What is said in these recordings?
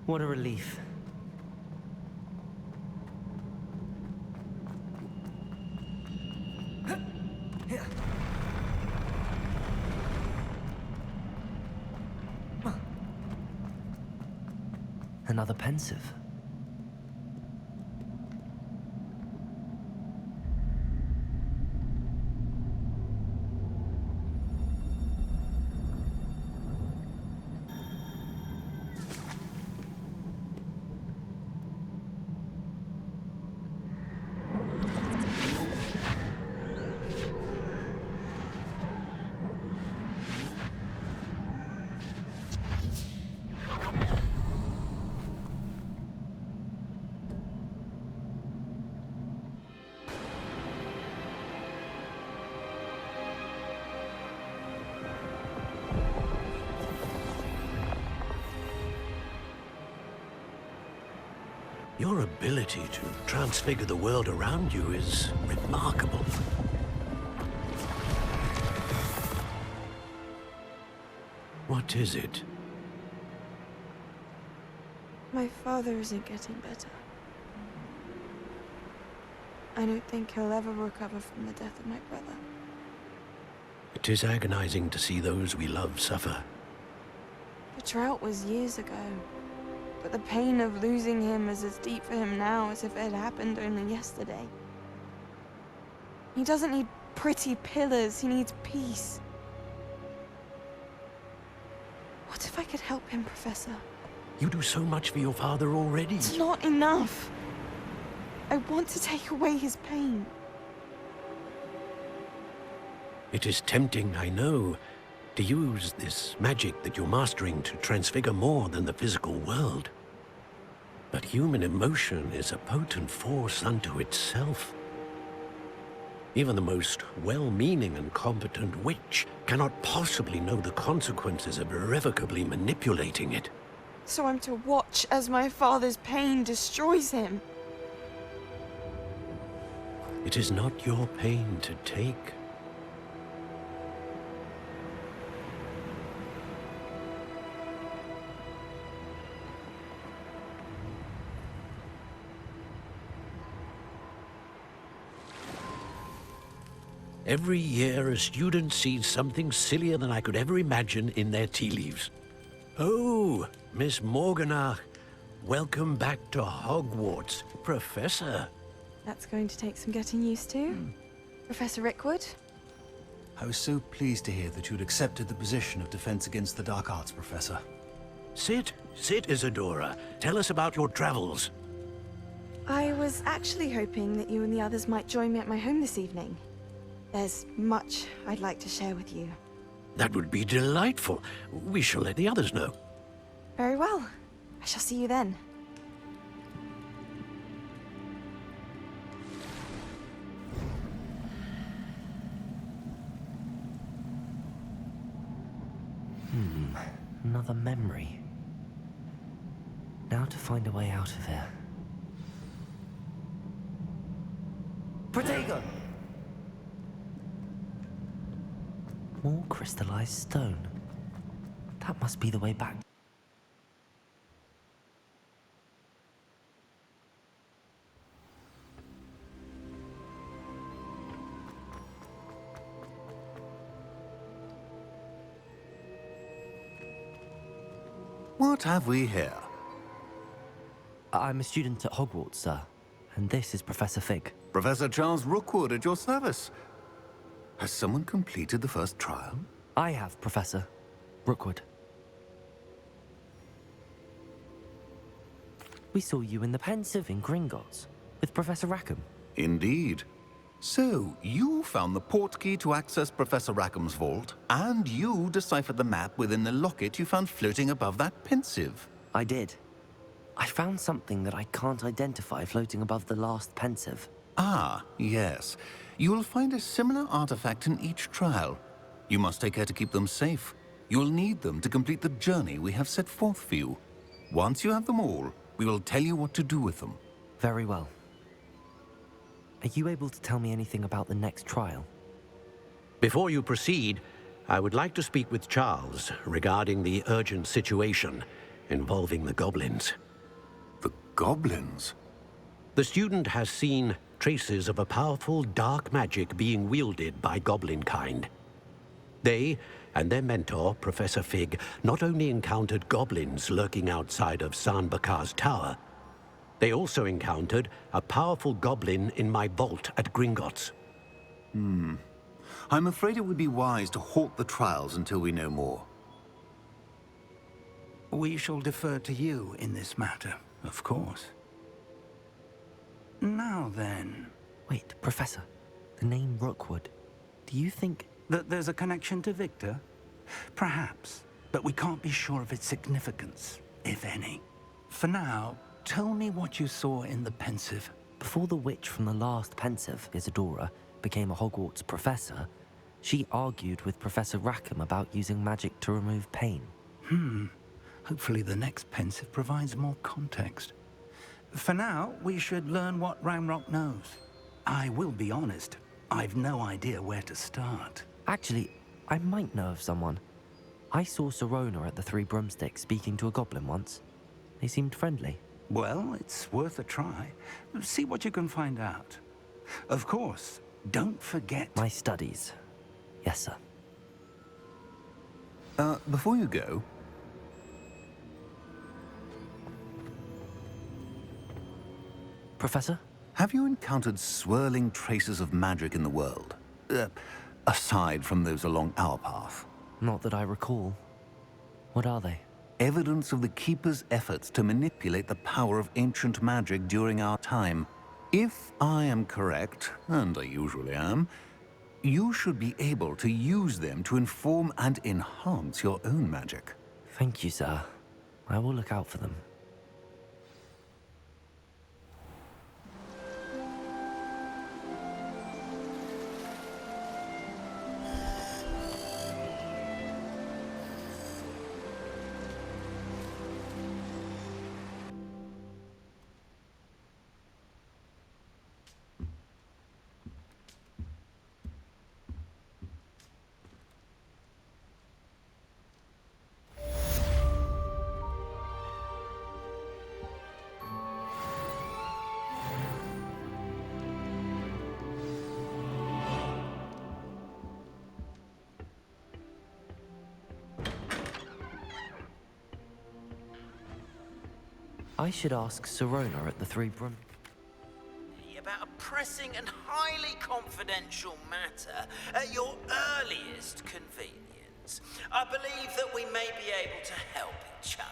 What a relief. Another pensive. Your ability to transfigure the world around you is remarkable. What is it? My father isn't getting better. I don't think he'll ever recover from the death of my brother. It is agonizing to see those we love suffer. The drought was years ago. But the pain of losing him is as deep for him now as if it had happened only yesterday. He doesn't need pretty pillars, he needs peace. What if I could help him, Professor? You do so much for your father already. It's not enough. I want to take away his pain. It is tempting, I know, to use this magic that you're mastering to transfigure more than the physical world. But human emotion is a potent force unto itself. Even the most well-meaning and competent witch cannot possibly know the consequences of irrevocably manipulating it. So I'm to watch as my father's pain destroys him. It is not your pain to take. Every year, a student sees something sillier than I could ever imagine in their tea leaves. Oh, Miss Morganach, welcome back to Hogwarts, Professor. That's going to take some getting used to. Professor Rickwood? I was so pleased to hear that you'd accepted the position of Defense Against the Dark Arts, Professor. Sit, Isadora. Tell us about your travels. I was actually hoping that you and the others might join me at my home this evening. There's much I'd like to share with you. That would be delightful. We shall let the others know. Very well. I shall see you then. Another memory. Now to find a way out of here. Protego! More crystallized stone. That must be the way back. What have we here? I'm a student at Hogwarts, sir. And this is Professor Fig. Professor Charles Rookwood at your service. Has someone completed the first trial? I have, Professor Rookwood. We saw you in the Pensive in Gringotts with Professor Rackham. Indeed. So, you found the portkey to access Professor Rackham's vault, and you deciphered the map within the locket you found floating above that Pensive. I did. I found something that I can't identify floating above the last Pensive. Ah, yes. You will find a similar artifact in each trial. You must take care to keep them safe. You will need them to complete the journey we have set forth for you. Once you have them all, we will tell you what to do with them. Very well. Are you able to tell me anything about the next trial? Before you proceed, I would like to speak with Charles regarding the urgent situation involving the goblins. The goblins? The student has seen traces of a powerful dark magic being wielded by goblin kind. They and their mentor, Professor Fig, not only encountered goblins lurking outside of San Bakar's tower, they also encountered a powerful goblin in my vault at Gringotts. I'm afraid it would be wise to halt the trials until we know more. We shall defer to you in this matter, of course. Now then, Wait, Professor. The name Rookwood. Do you think... that there's a connection to Victor? Perhaps, but we can't be sure of its significance, if any. For now, tell me what you saw in the Pensive. Before the witch from the last Pensive, Isadora, became a Hogwarts professor, she argued with Professor Rackham about using magic to remove pain. Hopefully the next Pensive provides more context. For now, we should learn what Ranrock knows. I will be honest, I've no idea where to start. Actually, I might know of someone. I saw Sirona at the Three Broomsticks speaking to a goblin once. They seemed friendly. Well, it's worth a try. See what you can find out. Of course, don't forget... My studies. Yes, sir. Before you go, Professor? have you encountered swirling traces of magic in the world? Aside from those along our path. Not that I recall. What are they? Evidence of the Keeper's efforts to manipulate the power of ancient magic during our time. If I am correct, and I usually am, you should be able to use them to inform and enhance your own magic. Thank you, sir. I will look out for them. I should ask Sirona at the Three Broom... About a pressing and highly confidential matter at your earliest convenience. I believe that we may be able to help each other.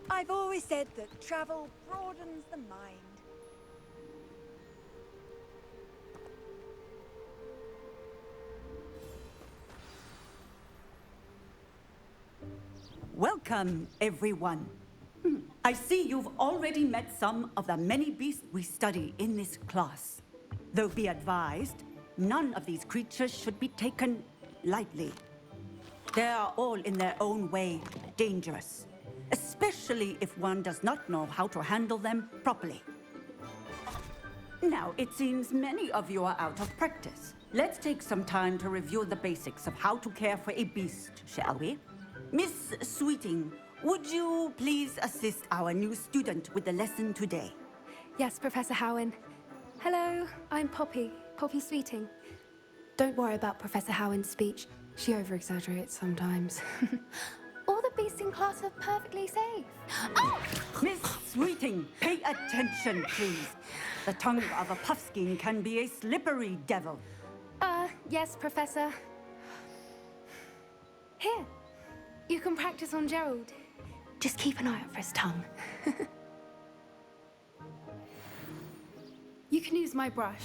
I've always said that travel broadens the mind. Welcome, everyone. I see you've already met some of the many beasts we study in this class. Though be advised, none of these creatures should be taken lightly. They are all in their own way dangerous, especially if one does not know how to handle them properly. Now, it seems many of you are out of practice. Let's take some time to review the basics of how to care for a beast, shall we? Miss Sweeting, would you please assist our new student with the lesson today? Yes, Professor Howen. Hello, I'm Poppy Sweeting. Don't worry about Professor Howen's speech. She over-exaggerates sometimes. All the beasts in class are perfectly safe. Oh! Miss Sweeting, pay attention, please. The tongue of a puffskein can be a slippery devil. Yes, Professor. Here, you can practice on Gerald. Just keep an eye out for his tongue. You can use my brush.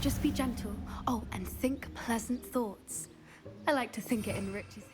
Just be gentle. Oh, and think pleasant thoughts. I like to think it enriches.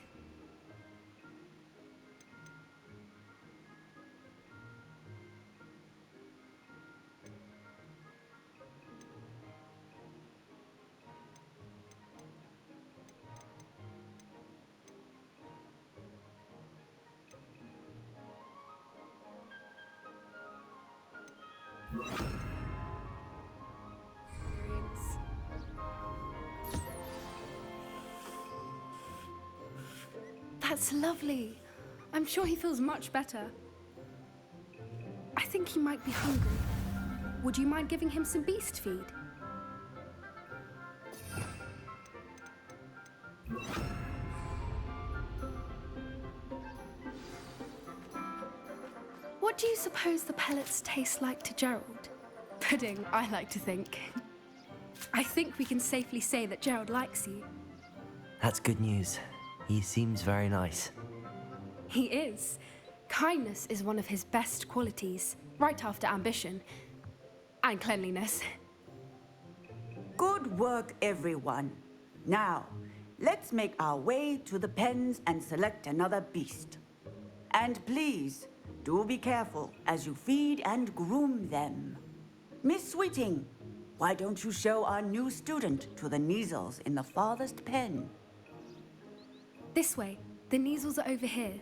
That's lovely. I'm sure he feels much better. I think he might be hungry. Would you mind giving him some beast feed? What do you suppose the pellets taste like to Gerald? Pudding, I like to think. I think we can safely say that Gerald likes you. That's good news. He seems very nice. He is. Kindness is one of his best qualities, right after ambition and cleanliness. Good work, everyone. Now, let's make our way to the pens and select another beast. And please, do be careful as you feed and groom them. Miss Sweeting, why don't you show our new student to the Neasels in the farthest pen? This way. The Neasels are over here.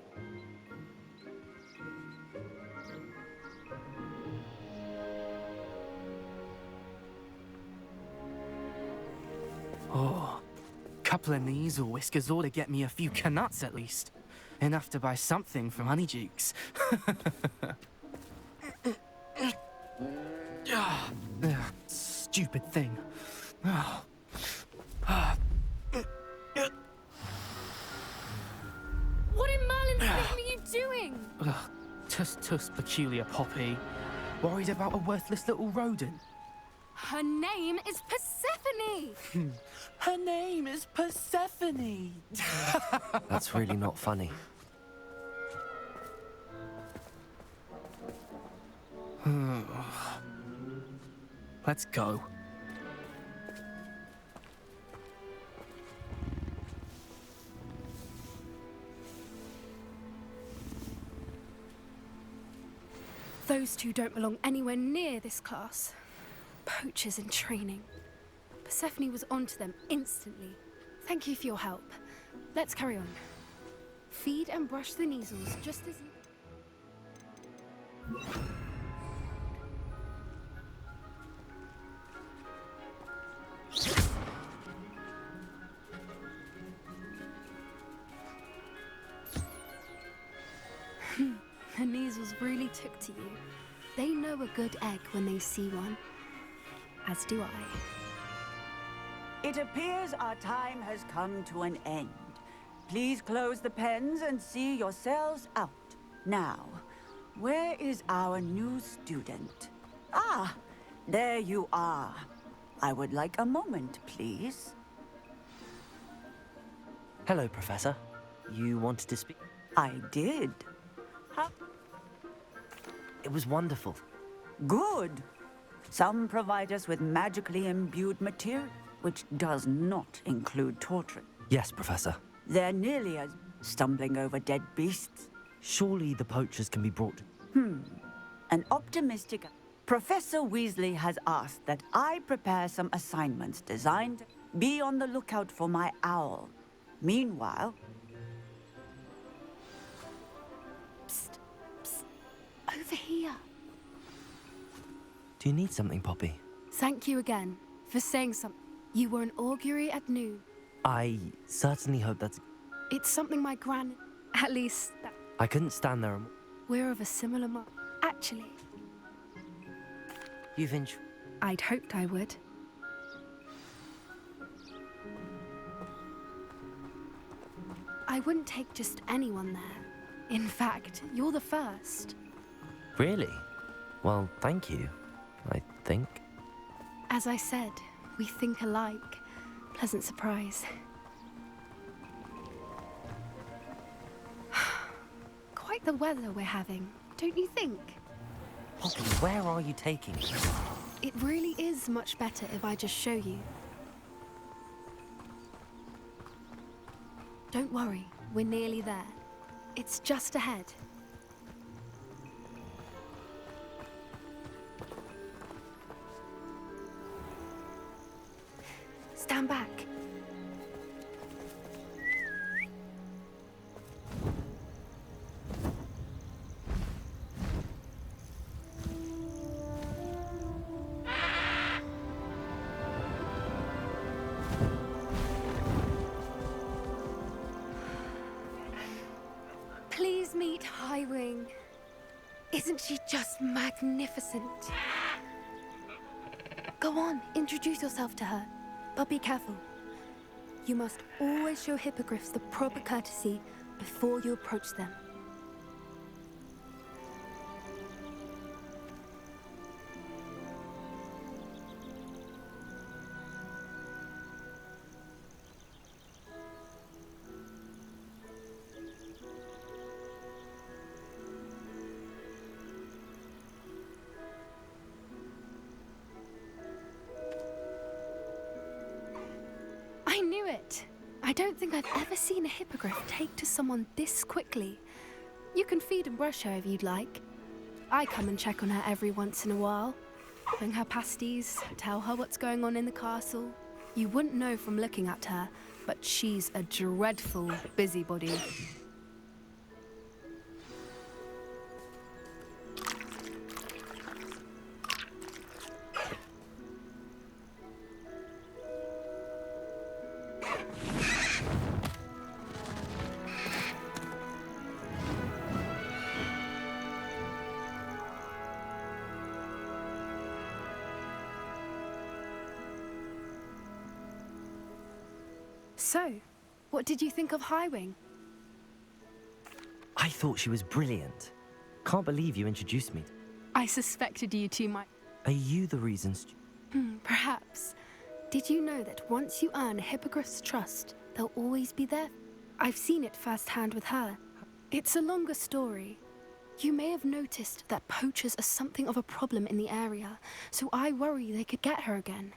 Oh, couple of Neasel whiskers ought to get me a few canuts at least. Enough to buy something from Honeydukes. Stupid thing. What in Merlin's name are you doing? Tuss, peculiar Poppy. Worried about a worthless little rodent? Her name is Persephone! Her name is Persephone! That's really not funny. Let's go. Those two don't belong anywhere near this class. Poachers in training. Persephone was onto them instantly. Thank you for your help. Let's carry on. Feed and brush the Neasels just as... The Neasels really took to you. They know a good egg when they see one. As do I. It appears our time has come to an end. Please close the pens and see yourselves out. Now, where is our new student? Ah, there you are. I would like a moment, please. Hello, Professor. You wanted to speak? I did. It was wonderful. Good. Some provide us with magically imbued material, which does not include torture. Yes, Professor. They're nearly as stumbling over dead beasts. Surely the poachers can be brought... An optimistic... Professor Weasley has asked that I prepare some assignments designed to be on the lookout for my owl. Meanwhile... Psst, psst. Over here. Do you need something, Poppy? Thank you again for saying something. You were an augury at noon. I certainly hope that's... It's something my gran... At least, I couldn't stand there and... we're of a similar Actually, You've I'd hoped I would. I wouldn't take just anyone there. In fact, you're the first. Really? Well, thank you, I think. As I said, we think alike. Pleasant surprise. Quite the weather we're having, don't you think? Poppy, where are you taking me? It really is much better if I just show you. Don't worry, we're nearly there. It's just ahead. Stand back. Please meet Highwing. Isn't she just magnificent? Go on, introduce yourself to her. But be careful. You must always show hippogriffs the proper courtesy before you approach them. I knew it! I don't think I've ever seen a hippogriff take to someone this quickly. You can feed and brush her if you'd like. I come and check on her every once in a while. Bring her pasties, tell her what's going on in the castle. You wouldn't know from looking at her, but she's a dreadful busybody. So, what did you think of Highwing? I thought she was brilliant. Can't believe you introduced me. I suspected you two might... Are you the reason... Perhaps. Did you know that once you earn a hippogriff's trust, they'll always be there? I've seen it firsthand with her. It's a longer story. You may have noticed that poachers are something of a problem in the area, so I worry they could get her again.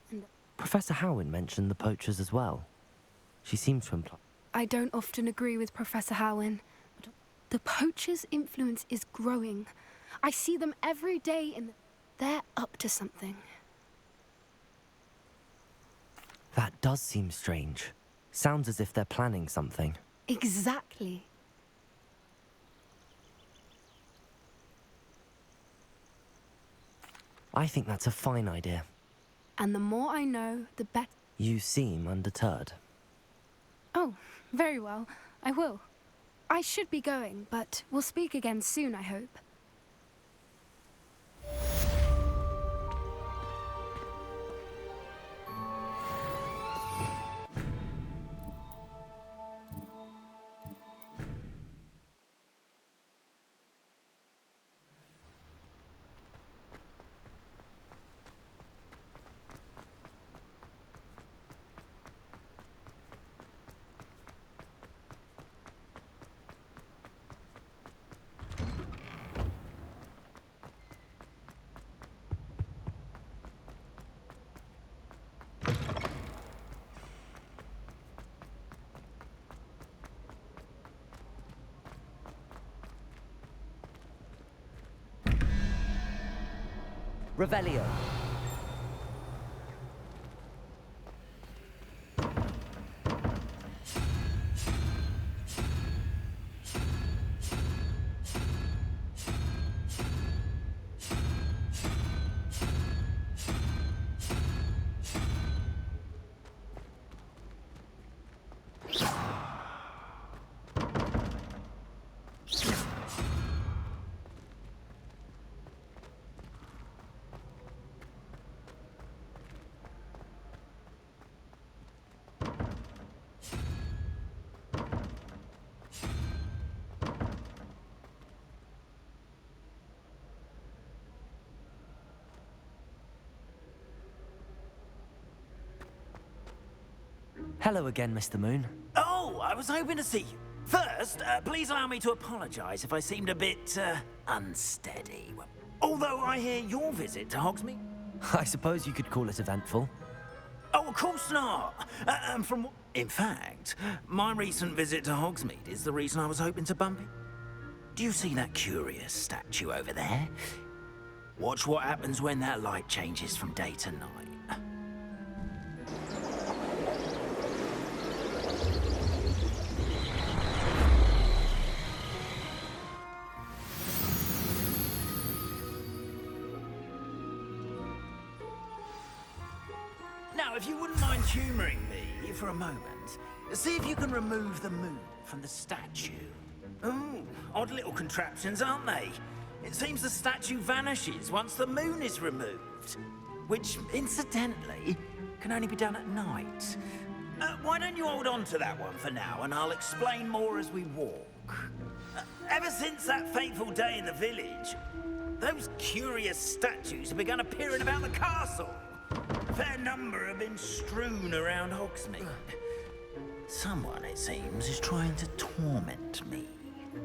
And Professor Howin mentioned the poachers as well. She seems to imply... I don't often agree with Professor Howin, but the poachers' influence is growing. I see them every day and they're up to something. That does seem strange. Sounds as if they're planning something. Exactly. I think that's a fine idea. And the more I know, the better. You seem undeterred. Oh, very well. I will. I should be going, but we'll speak again soon, I hope. Revelio. Hello again, Mr. Moon. Oh, I was hoping to see you. First, please allow me to apologise if I seemed a bit, unsteady. Although I hear your visit to Hogsmeade. I suppose you could call it eventful. Oh, of course not. In fact, my recent visit to Hogsmeade is the reason I was hoping to bump it. Do you see that curious statue over there? Watch what happens when that light changes from day to night. Now, if you wouldn't mind humouring me for a moment, see if you can remove the moon from the statue. Ooh, odd little contraptions, aren't they? It seems the statue vanishes once the moon is removed, which, incidentally, can only be done at night. Why don't you hold on to that one for now, and I'll explain more as we walk. Ever since that fateful day in the village, those curious statues have begun appearing about the castle. A fair number have been strewn around Hogsmeade. Someone, it seems, is trying to torment me.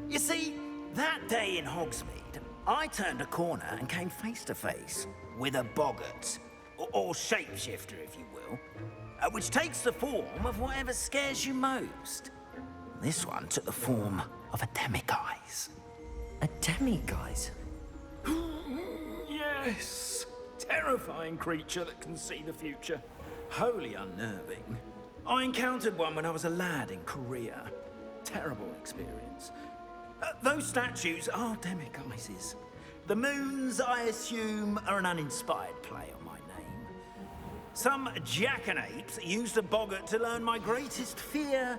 You see, that day in Hogsmeade, I turned a corner and came face to face with a boggart, or shapeshifter, if you will, which takes the form of whatever scares you most. This one took the form of a demiguise. A demiguise? Yes! Terrifying creature that can see the future. Wholly unnerving. I encountered one when I was a lad in Korea. Terrible experience. Those statues are demiguises. The moons, I assume, are an uninspired play on my name. Some jackanapes used a boggart to learn my greatest fear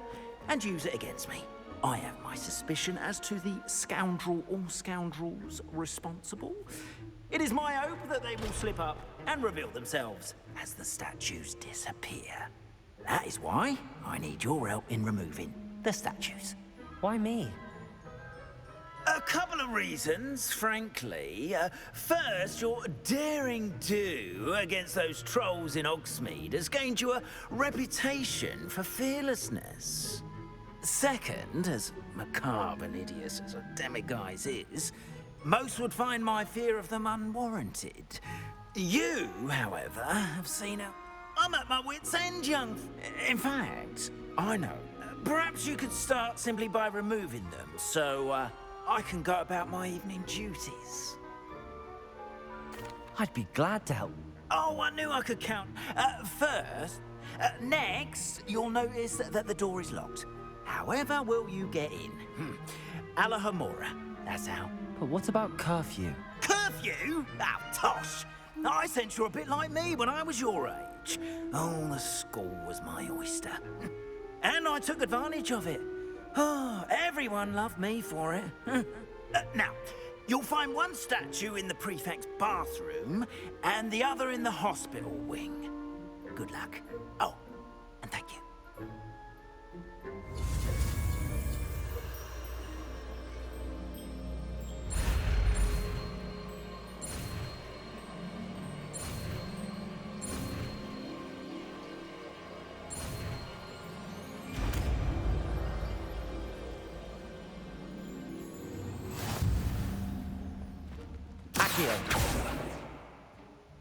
and use it against me. I have my suspicion as to the scoundrel or scoundrels responsible. It is my hope that they will slip up and reveal themselves as the statues disappear. That is why I need your help in removing the statues. Why me? A couple of reasons, frankly. First, your daring do against those trolls in Hogsmeade has gained you a reputation for fearlessness. Second, as macabre and hideous as a demiguise is, most would find my fear of them unwarranted. You, however, have seen I'm at my wit's end, young. In fact, I know. Perhaps you could start simply by removing them, so I can go about my evening duties. I'd be glad to help. Oh, I knew I could count. Next, you'll notice that the door is locked. However will you get in? Alahomora, that's how. But what about curfew? Curfew? Oh, tosh. I sense you're a bit like me when I was your age. Oh, the school was my oyster. And I took advantage of it. Oh, everyone loved me for it. Now, you'll find one statue in the prefect's bathroom and the other in the hospital wing. Good luck. Oh, and thank you.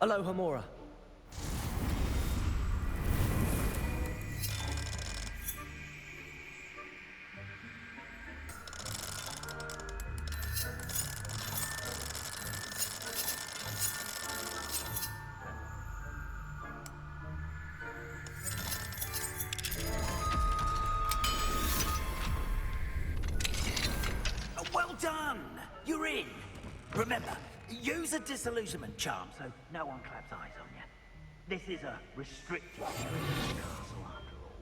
Alohomora. Remember, use a disillusionment charm so no one claps eyes on you. This is a restricted area of the castle, after all.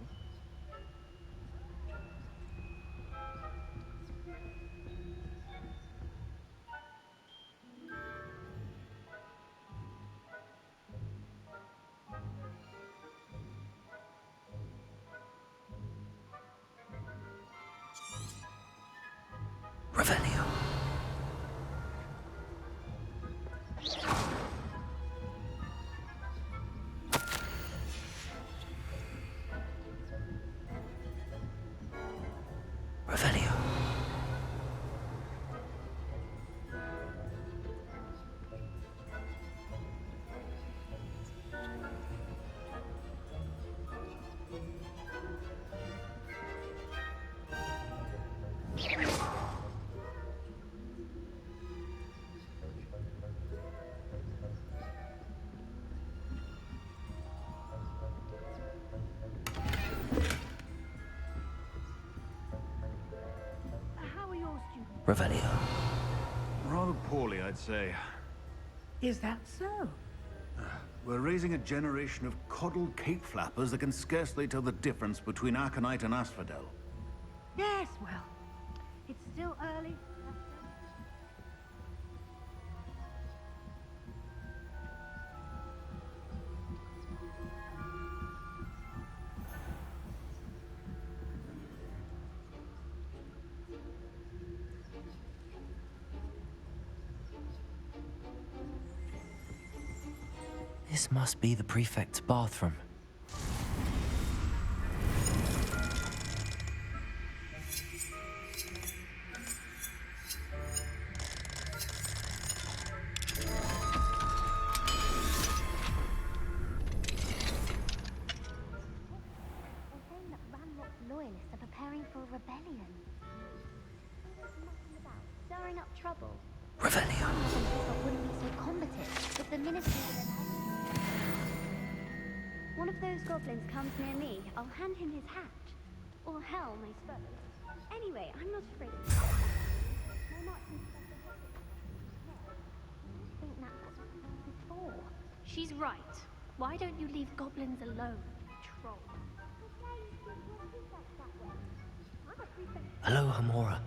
Revelio. Revelio. How are your students? Revelio. Rather poorly, I'd say. Is that so? We're raising a generation of coddled cape flappers that can scarcely tell the difference between aconite and asphodel. Yes, well, it's still early. This must be the prefect's bathroom. They're saying that Ramrock's loyalists are preparing for a rebellion. Mucking about, stirring up trouble. Revelio. Ramrock wouldn't be so combative if the ministry were their enemies. One of those goblins comes near me, I'll hand him his hat. Or helm, I suppose. Anyway, I'm not afraid of you. No marching stuff I think that was before. She's right. Why don't you leave goblins alone, troll? Hello, Hamora.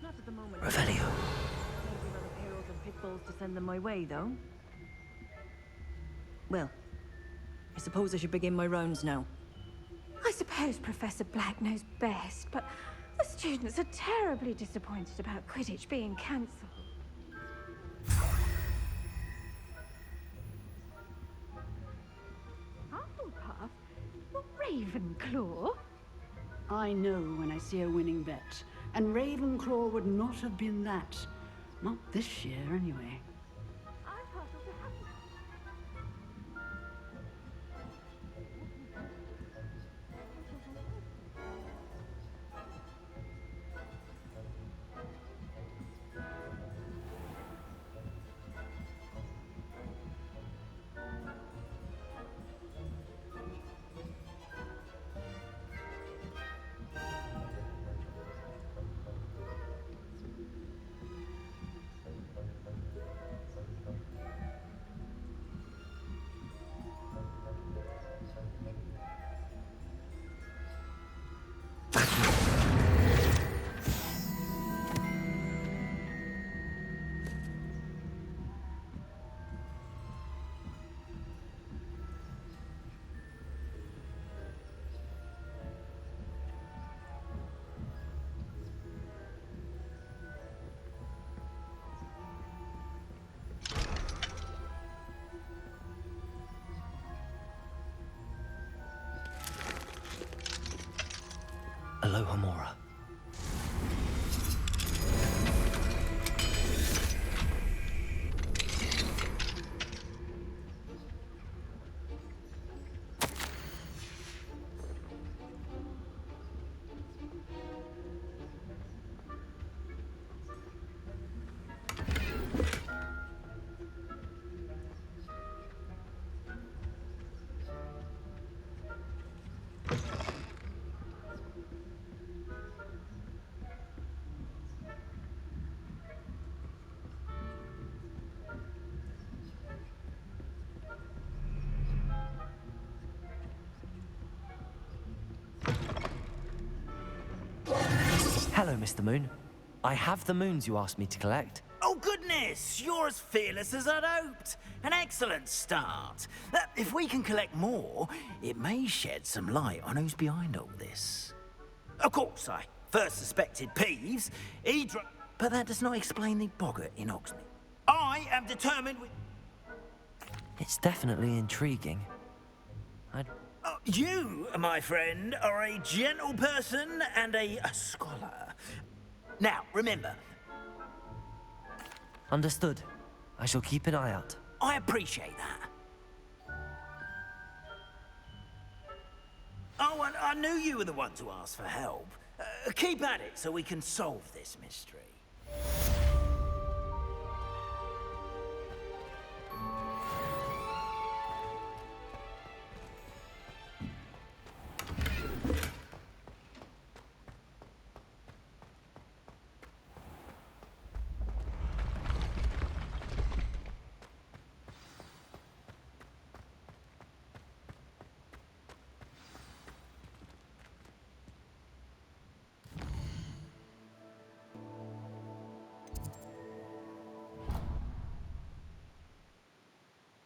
Not at the moment. Revelio. Maybe run a payroll and pitfalls to send them my way, though. Well, I suppose I should begin my rounds now. I suppose Professor Black knows best, but the students are terribly disappointed about Quidditch being cancelled. Hufflepuff? Ravenclaw? I know when I see a winning bet, and Ravenclaw would not have been that. Not this year, anyway. I'm puzzled to have Aloha Mora. Hello, Mr. Moon. I have the moons you asked me to collect. Oh, goodness! You're as fearless as I'd hoped. An excellent start. If we can collect more, it may shed some light on who's behind all this. Of course, I first suspected Peeves. But that does not explain the boggart in Oxney. I am determined with... It's definitely intriguing. You, my friend, are a gentle person and a scholar. Now, remember... Understood. I shall keep an eye out. I appreciate that. Oh, and I knew you were the one to ask for help. Keep at it so we can solve this mystery.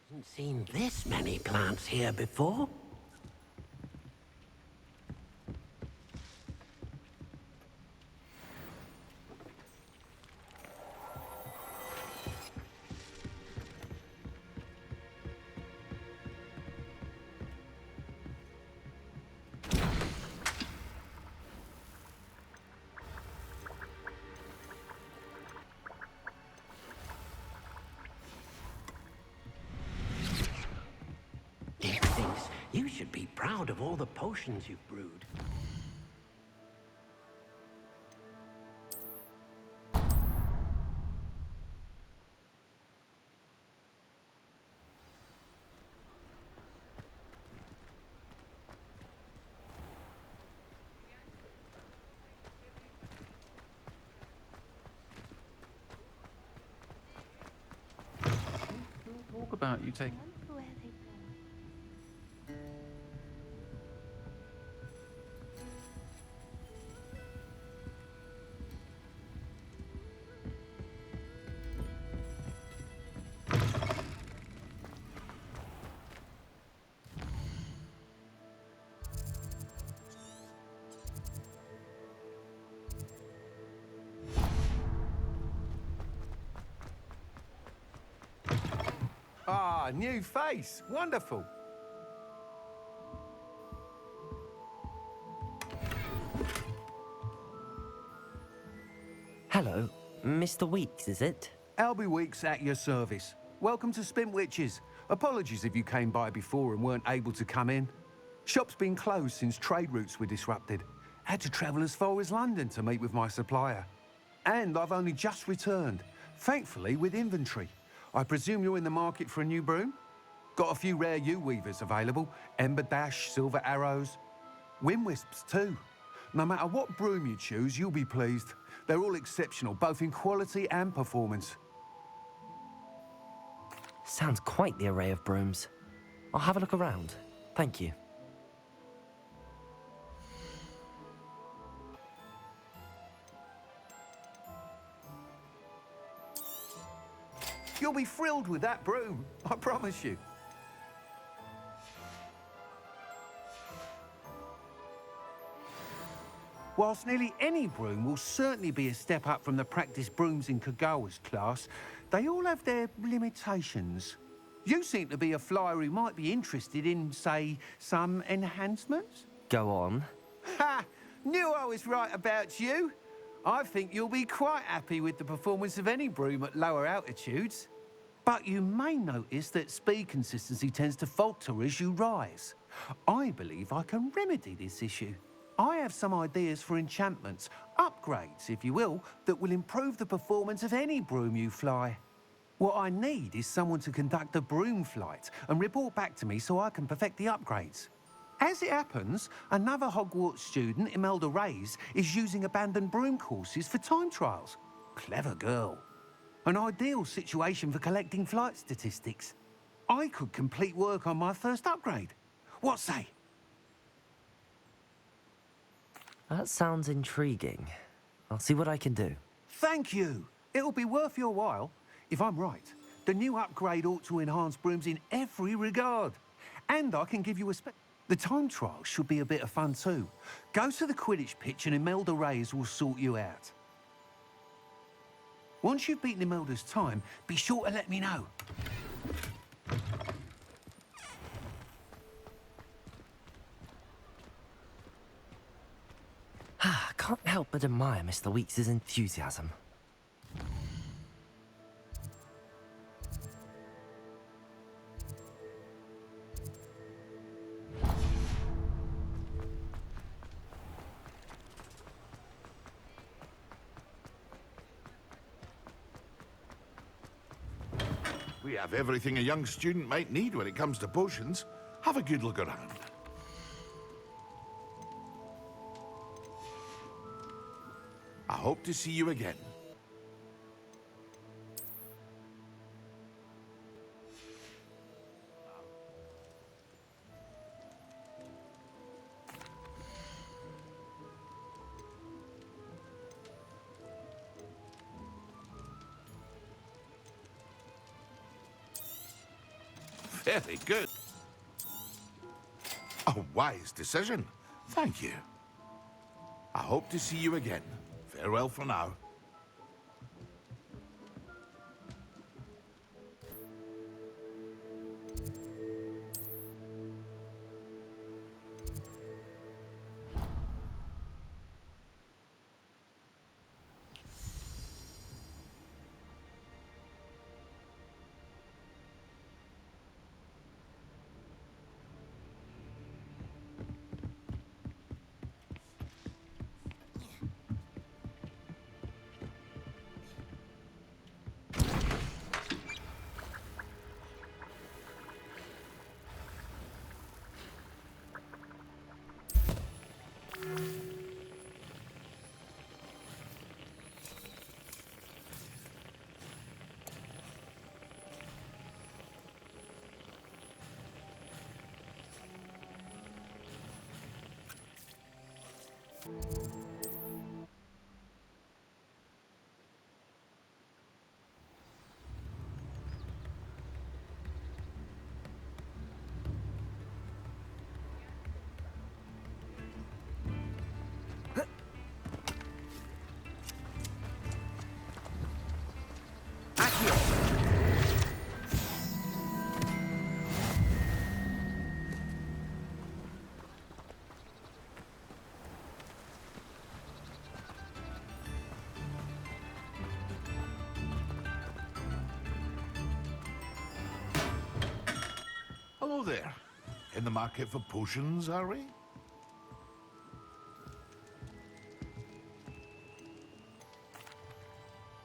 Haven't seen this many plants here before. You should be proud of all the potions you've brewed. Talk about you taking... Ah, new face. Wonderful. Hello, Mr. Weeks, is it? Albie Weeks at your service. Welcome to Spint Witches. Apologies if you came by before and weren't able to come in. Shop's been closed since trade routes were disrupted. Had to travel as far as London to meet with my supplier. And I've only just returned, thankfully with inventory. I presume you're in the market for a new broom? Got a few rare yew-weavers available. Ember Dash, Silver Arrows. Wind Wisps too. No matter what broom you choose, you'll be pleased. They're all exceptional, both in quality and performance. Sounds quite the array of brooms. I'll have a look around. Thank you. You'll be thrilled with that broom, I promise you. Whilst nearly any broom will certainly be a step up from the practice brooms in Kagawa's class, they all have their limitations. You seem to be a flyer who might be interested in, say, some enhancements? Go on. Ha! Knew I was right about you. I think you'll be quite happy with the performance of any broom at lower altitudes. But you may notice that speed consistency tends to falter as you rise. I believe I can remedy this issue. I have some ideas for enchantments, upgrades, if you will, that will improve the performance of any broom you fly. What I need is someone to conduct a broom flight and report back to me so I can perfect the upgrades. As it happens, another Hogwarts student, Imelda Reyes, is using abandoned broom courses for time trials. Clever girl. An ideal situation for collecting flight statistics. I could complete work on my first upgrade. What say? That sounds intriguing. I'll see what I can do. Thank you. It'll be worth your while. If I'm right, the new upgrade ought to enhance brooms in every regard. And I can give you a The time trial should be a bit of fun too. Go to the Quidditch pitch and Imelda Reyes will sort you out. Once you've beaten Imelda's time, be sure to let me know. I can't help but admire Mr. Weeks' enthusiasm. We have everything a young student might need when it comes to potions. Have a good look around. I hope to see you again. Very good. A wise decision. Thank you. I hope to see you again. Farewell for now. Hello there. In the market for potions, are we?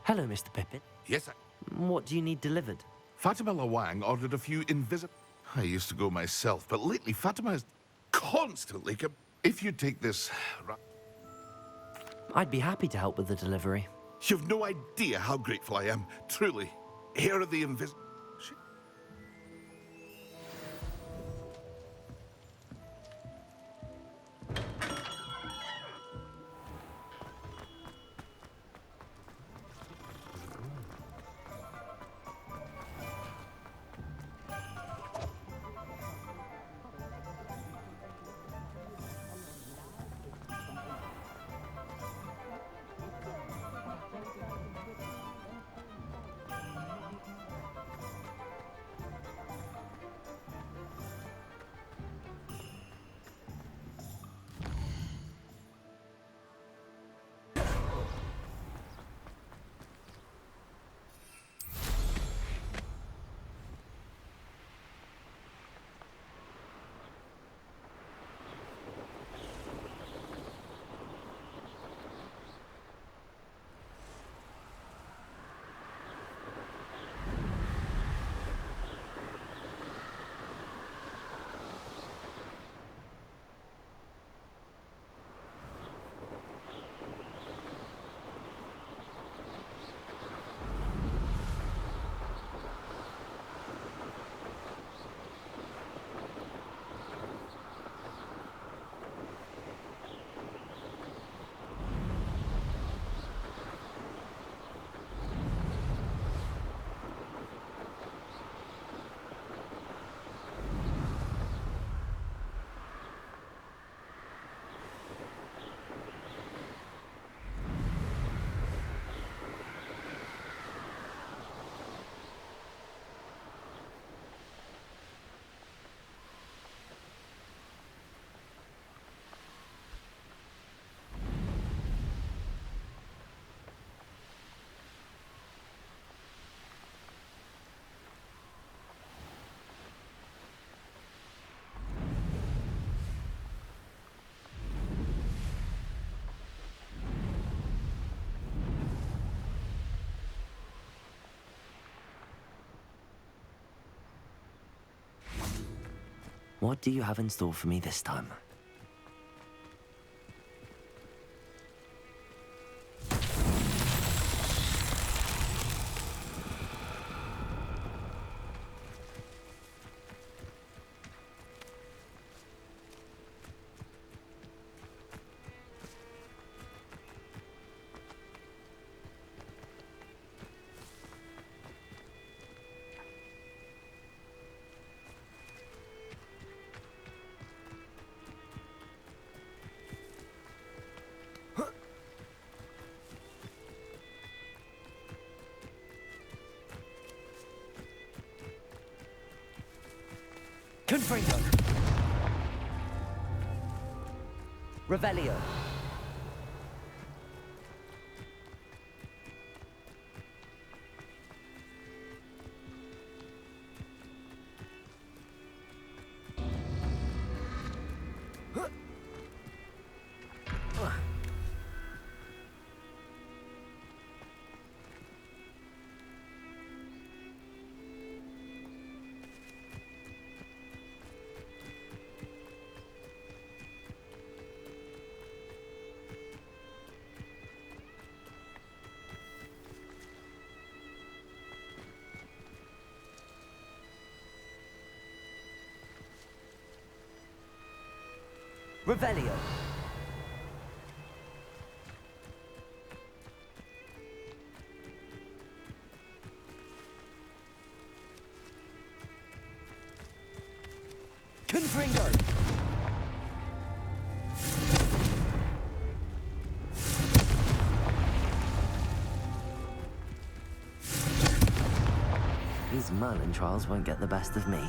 Hello, Mr. Pippin. Yes, What do you need delivered? Fatima Lawang ordered a few invisible... I used to go myself, but lately Fatima is constantly... If you take this... I'd be happy to help with the delivery. You've no idea how grateful I am, truly. Here are the What do you have in store for me this time? Confringo! Revelio! Revelio! Confringo! These Merlin trials won't get the best of me.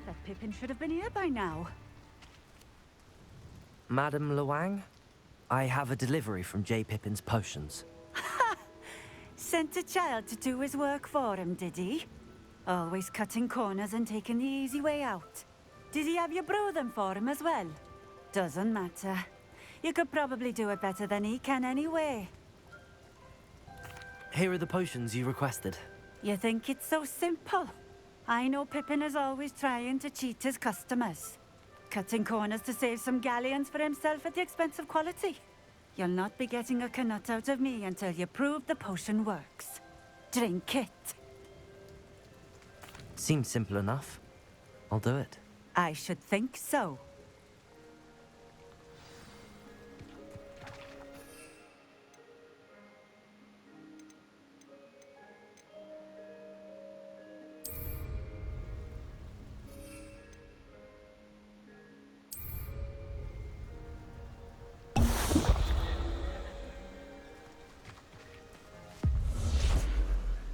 That Pippin should have been here by now. Madame Luang? I have a delivery from J. Pippin's potions. Sent a child to do his work for him, did he? Always cutting corners and taking the easy way out. Did he have you brew them for him as well? Doesn't matter. You could probably do it better than he can anyway. Here are the potions you requested. You think it's so simple? I know Pippin is always trying to cheat his customers. Cutting corners to save some galleons for himself at the expense of quality. You'll not be getting a canut out of me until you prove the potion works. Drink it. Seems simple enough. I'll do it. I should think so.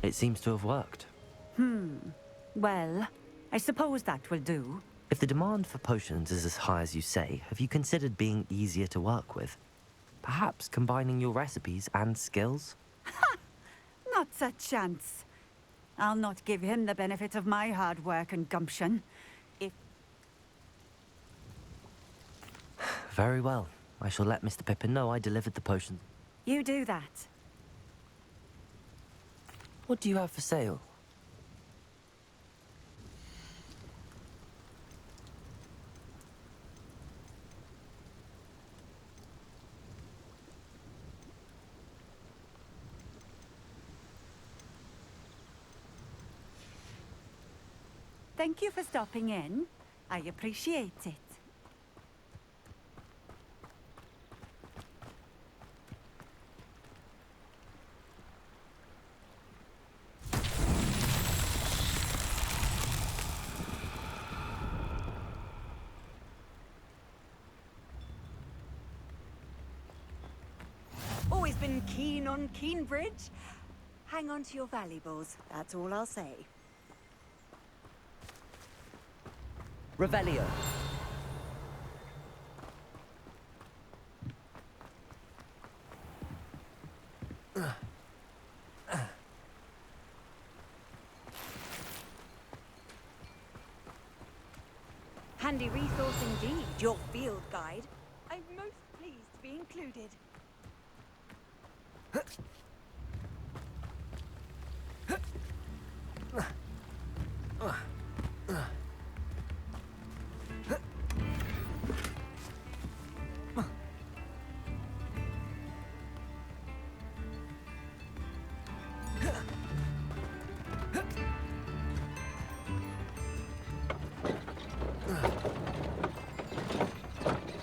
It seems to have worked. Well, I suppose that will do. If the demand for potions is as high as you say, have you considered being easier to work with? Perhaps combining your recipes and skills? Not a chance. I'll not give him the benefit of my hard work and gumption. If... Very well. I shall let Mr. Pippin know I delivered the potion. You do that. What do you have for sale? Thank you for stopping in. I appreciate it. Always been keen on Keenbridge. Hang on to your valuables, that's all I'll say. Revelio. Handy resource indeed, your field guide. I'm most pleased to be included.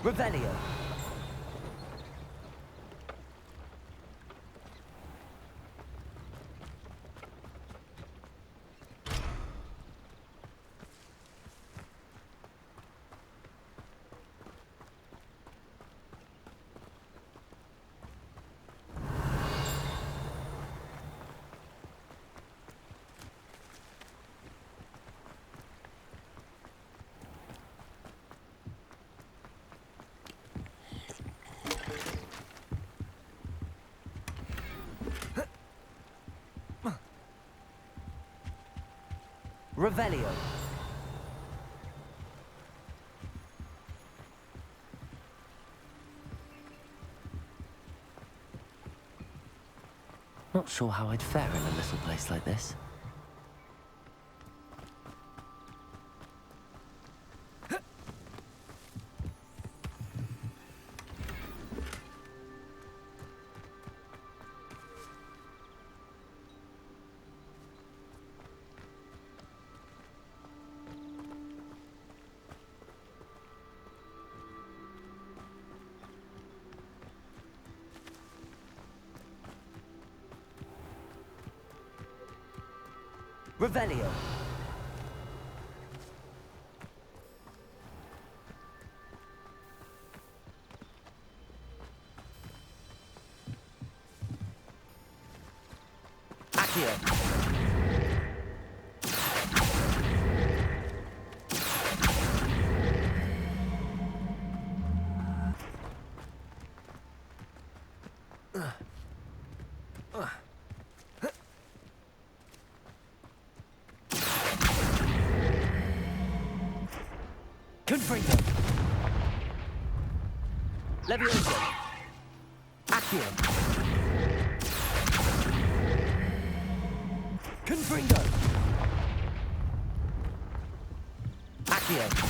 Revelio. Revelio. Not sure how I'd fare in a little place like this. Revelio. Accio. Confringo. Levioso. Accio. Confringo. Accio.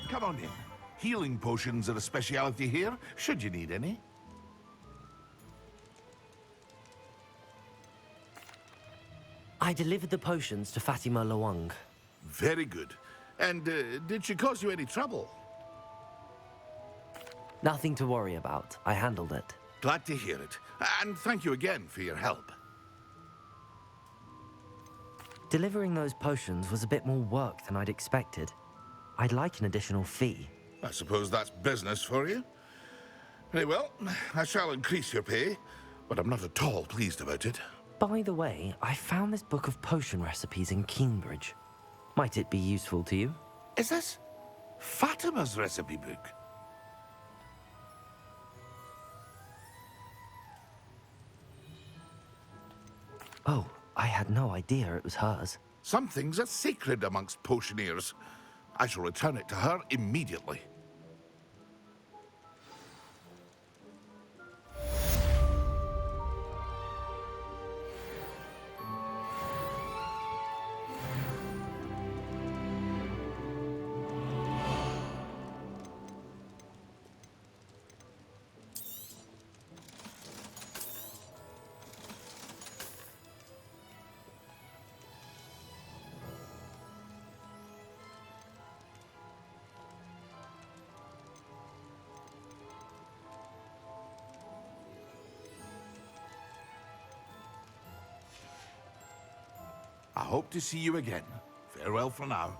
Come on in. Healing potions are a speciality here, should you need any. I delivered the potions to Fatima Lawang. Very good. And did she cause you any trouble? Nothing to worry about. I handled it. Glad to hear it. And thank you again for your help. Delivering those potions was a bit more work than I'd expected. I'd like an additional fee. I suppose that's business for you. Very well, I shall increase your pay, but I'm not at all pleased about it. By the way, I found this book of potion recipes in Cambridge. Might it be useful to you? Is this Fatima's recipe book? Oh, I had no idea it was hers. Some things are sacred amongst potioneers. I shall return it to her immediately. hope to see you again. Farewell for now.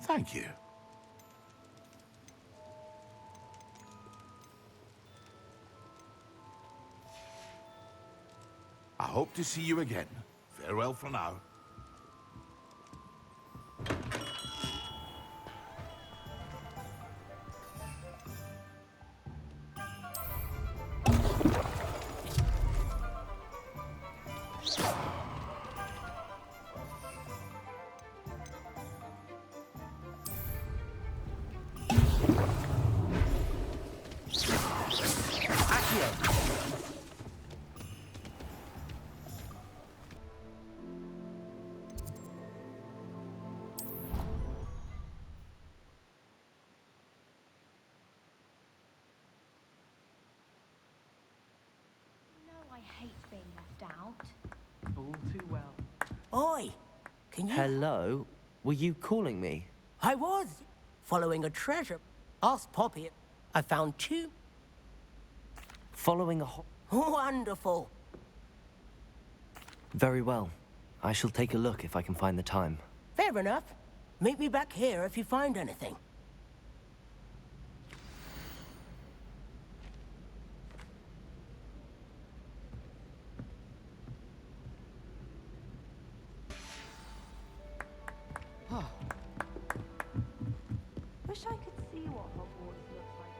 Thank you. I hope to see you again. Farewell for now. I hate being left out. All too well. Oi! Can you... Hello? Were you calling me? I was. Following a treasure. Ask Poppy. I found two. Following a Wonderful. Very well. I shall take a look if I can find the time. Fair enough. Meet me back here if you find anything. Wish I could see what Hogwarts looks like.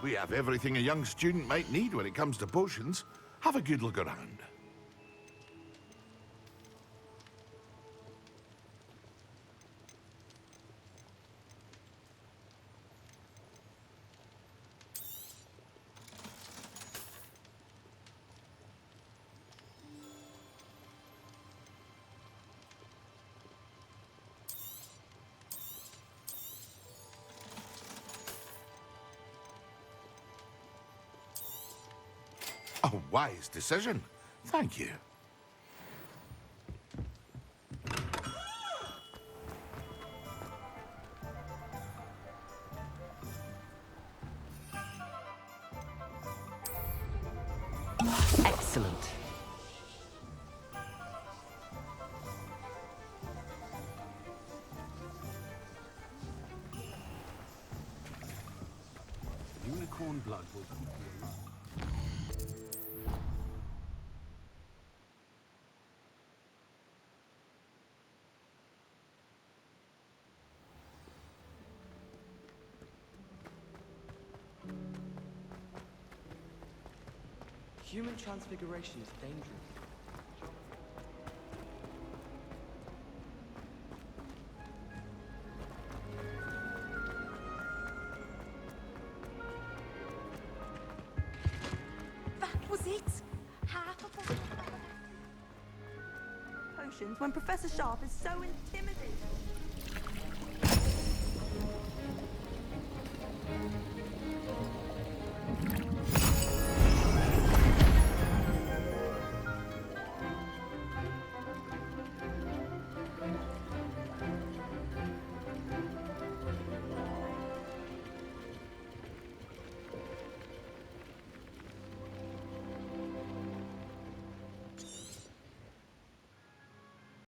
We have everything a young student might need when it comes to potions. Have a good look around. A wise decision. Thank you. Excellent. Unicorn blood will keep you alive. Human transfiguration is dangerous. That was it! Half of the potions when Professor Sharp is so intimidating.